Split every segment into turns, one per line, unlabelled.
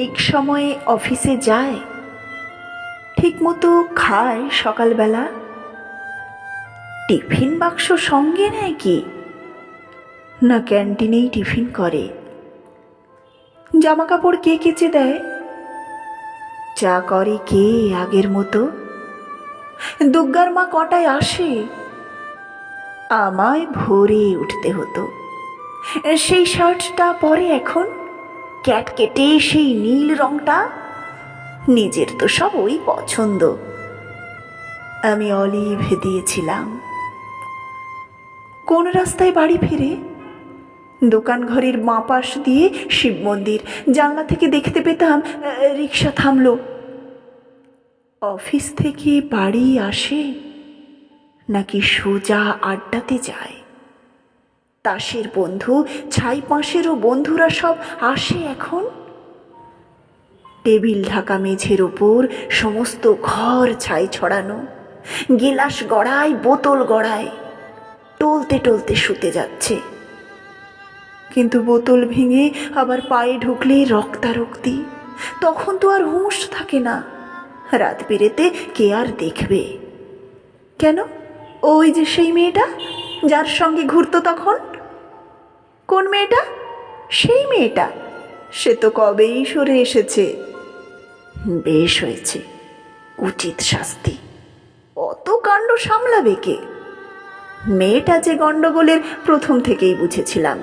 ঠিক সময়ে অফিসে যায়, ঠিক মতো খায় সকালবেলা? টিফিন বাক্স সঙ্গে নেয় কি, না ক্যান্টিনেই টিফিন করে? জামা কাপড় কে কেচে দেয়? চা করে কে আগের মতো? দুর্গার মা কটায় আসে? আমায় ভোরে উঠতে হতো। সেই শার্টটা পরে এখন ক্যাট কেটে সেই নীল রংটা, নিজের তো সব ওই পছন্দ। আমি অলিভ দিয়েছিলাম। কোন রাস্তায় বাড়ি ফিরে? দোকান ঘরের বাঁ পাশ দিয়ে শিব মন্দির, জানলা থেকে দেখতে পেতাম রিক্সা থামলো। অফিস থেকে বাড়ি আসে নাকি সোজা আড্ডাতে যায়? তাসের বন্ধু, ছাই পাশেরও বন্ধুরা সব আসে এখন। টেবিল ঢাকা মেঝের ওপর সমস্ত ঘর ছাই ছড়ানো, গিলাস গড়ায়, বোতল গড়ায়, টলতে টলতে শুতে যাচ্ছে। কিন্তু বোতল ভেঙে আবার পায়ে ঢুকলে রক্তারক্তি, তখন তো আর হুঁশ থাকে না। রাত বেরেতে কে আর দেখবে? কেন, ওই যে সেই মেয়েটা যার সঙ্গে ঘুরতো তখন। কোন মেয়েটা? সেই মেয়েটা, সে তো কবেই সরে এসেছে। বেশ হয়েছে, উচিত শাস্তি। অত কাণ্ড সামলাবে কে? মেয়েটা যে গণ্ডগোলের প্রথম থেকেই বুঝেছিলাম।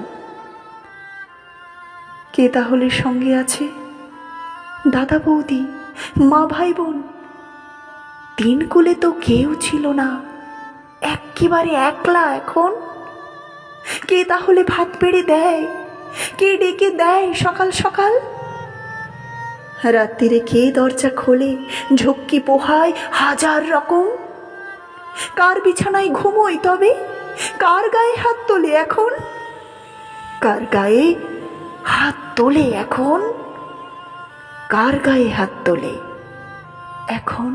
কে তাহলে সঙ্গে আছে? দাদা বৌদি, মা ভাই বোন? তিন কুলে তো কেউ ছিল না, একেবারে একলা এখন। কে তাহলে ভাত বেড়ে দেয়? কে ডেকে দেয় সকাল সকাল? রাত্রিরে কে দরজা খোলে, ঝক্কি পোহায় হাজার রকম? কার বিছানায় ঘুমোই তবে? কার গায়ে হাত তোলে এখন? কার গায়ে হাত তোলে এখন? কার গায়ে হাত তোলে এখন?